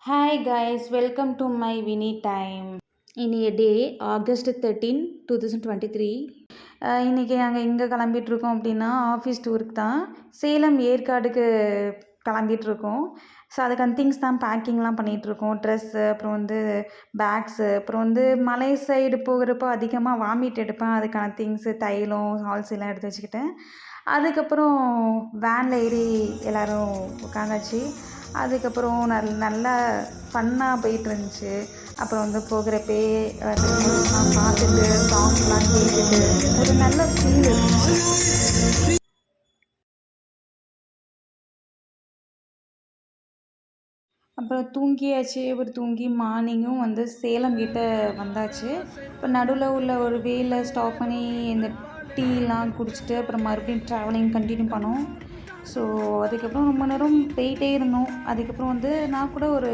Hi guys, welcome to my Winnie time. இன்னைய டே August 13, 2023. இன்றைக்கி நாங்கள் எங்கே கிளம்பிகிட்ருக்கோம் அப்படின்னா ஆஃபீஸ் டூருக்கு தான் சேலம் ஏற்காடுக்கு கிளம்பிகிட்ருக்கோம். ஸோ அதுக்கான திங்ஸ் தான் பேக்கிங்லாம் பண்ணிகிட்ருக்கோம். ட்ரெஸ்ஸு, அப்புறம் வந்து பேக்ஸு, அப்புறம் வந்து மலை சைடு போகிறப்போ அதிகமாக வாமிட் எடுப்பேன். அதுக்கான திங்ஸு, தைலம், ஹால்ஸ்லாம் எடுத்து வச்சுக்கிட்டேன். அதுக்கப்புறம் வேனில் ஏறி எல்லோரும் உட்காந்தாச்சு. அதுக்கப்புறம் நல்லா ஃபன்னாக போயிட்டுருந்துச்சு. அப்புறம் வந்து போகிறப்பே மெமரிஸ்லாம் பார்த்துட்டு சாங்ஸ்லாம் கேட்டுட்டு ஒரு நல்ல ஃபீல் இருந்துச்சு. அப்புறம் தூங்கியாச்சு. தூங்கி மார்னிங்கும் வந்து சேலம் கிட்ட வந்தாச்சு. இப்போ நடுவில் உள்ள ஒரு வேல ஸ்டாப் பண்ணி இந்த டீலாம் குடிச்சிட்டு அப்புறம் மறுபடியும் ட்ராவலிங் கண்டினியூ பண்ணோம். ஸோ அதுக்கப்புறம் ரொம்ப நேரம் போயிட்டே இருந்தோம். அதுக்கப்புறம் வந்து நான் கூட ஒரு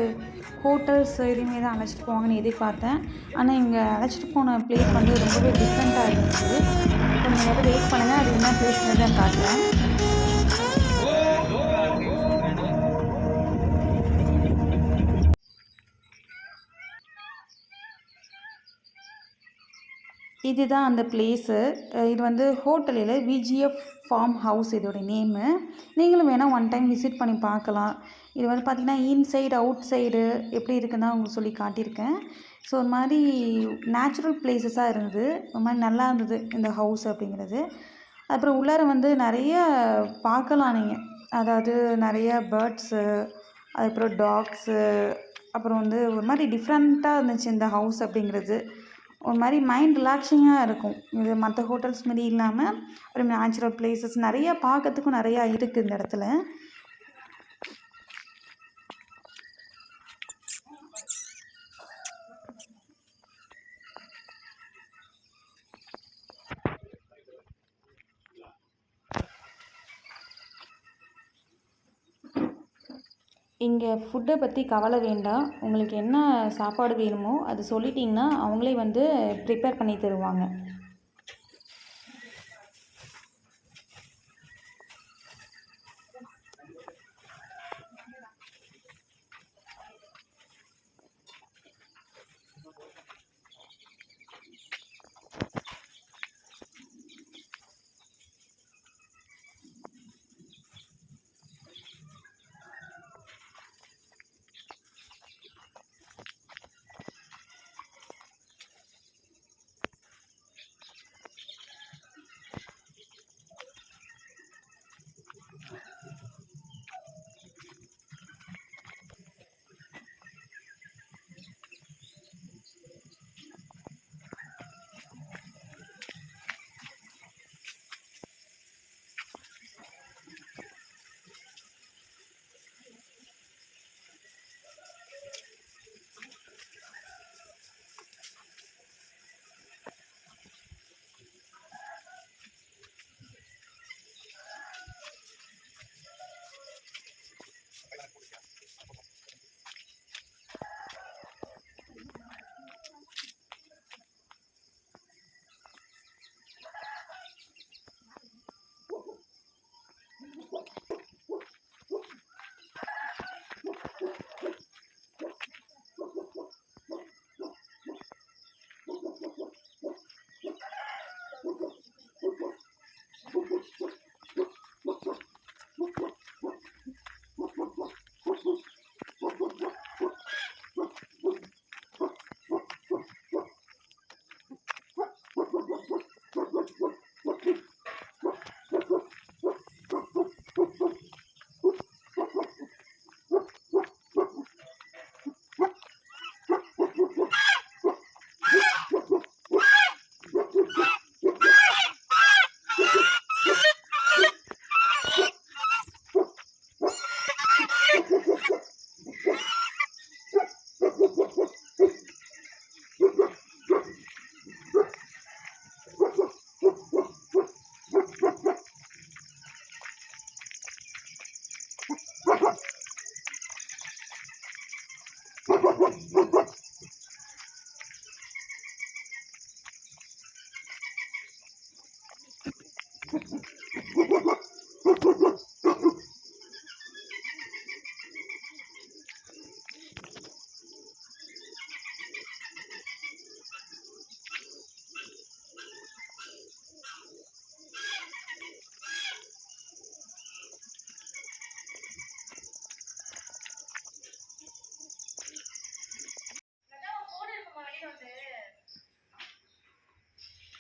ஹோட்டல்ஸ் எதுவுமே தான் அழைச்சிட்டு போவாங்கன்னு எதிர்பார்த்தேன். ஆனால் இவங்க அழைச்சிட்டு போன பிளேஸ் வந்து ரொம்பவே டிஃப்ரெண்ட்டாக இருந்துச்சு. கொஞ்சம் நேரம் வெயிட் பண்ணுங்கள், அது என்ன பிளேஸ்ன்னு தான் காட்டுறேன். இதுதான் அந்த பிளேஸு. இது வந்து ஹோட்டல் இல்லை, விஜிஎஃப் ஃபார்ம் ஹவுஸ் இதோட நேமு. நீங்களும் வேணால் ஒன் டைம் விசிட் பண்ணி பார்க்கலாம். இது வந்து பார்த்திங்கன்னா இன்சைடு அவுட் சைடு எப்படி இருக்குன்னு தான் உங்களுக்கு சொல்லி காட்டியிருக்கேன். ஸோ ஒரு மாதிரி நேச்சுரல் பிளேஸஸாக இருந்தது. ஒரு மாதிரி நல்லா இருந்தது இந்த ஹவுஸ் அப்படிங்கிறது. அப்புறம் உள்ளார வந்து நிறைய பார்க்கலாம் நீங்கள். அதாவது நிறைய பேர்ட்ஸு, அதுக்கப்புறம் டாக்ஸு, அப்புறம் வந்து ஒரு மாதிரி டிஃப்ரெண்ட்டாக இருந்துச்சு இந்த ஹவுஸ் அப்படிங்கிறது. ஒரு மாதிரி மைண்ட் ரிலாக்ஸிங்காக இருக்கும். இது மற்ற ஹோட்டல்ஸ் மாரி இல்லாமல் ஒரு நேச்சுரல் பிளேசஸ் நிறையா பார்க்கறதுக்கும் நிறையா இருக்குது இந்த இடத்துல. இங்கே ஃபுட்டை பற்றி கவலை வேண்டாம். உங்களுக்கு என்ன சாப்பாடு வேணுமோ அது சொல்லிட்டிங்கன்னா அவங்களே வந்து ப்ரிப்பேர் பண்ணி தருவாங்க.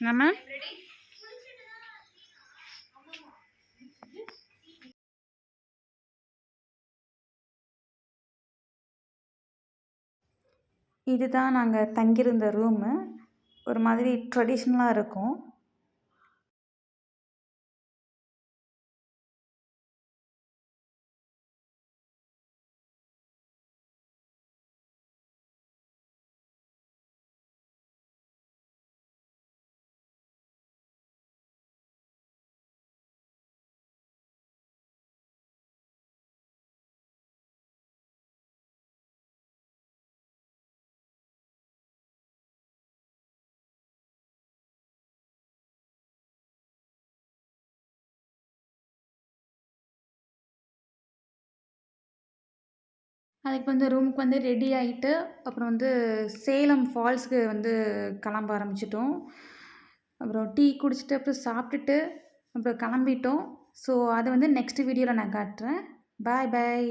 நம்ம இதுதான் நாங்கள் தங்கியிருந்த ரூமு. ஒரு மாதிரி ட்ரெடிஷ்னலாக இருக்கும். அதுக்கு வந்து ரூமுக்கு வந்து ரெடி ஆகிட்டு அப்புறம் வந்து சேலம் ஃபால்ஸ்க்கு வந்து கிளம்ப ஆரம்பிச்சிட்டோம். அப்புறம் டீ குடிச்சிட்டு அப்புறம் சாப்பிட்டுட்டு அப்புறம் கிளம்பிட்டோம். ஸோ அது வந்து நெக்ஸ்ட் வீடியோவில் நான் காட்டுறேன். பாய் பாய்.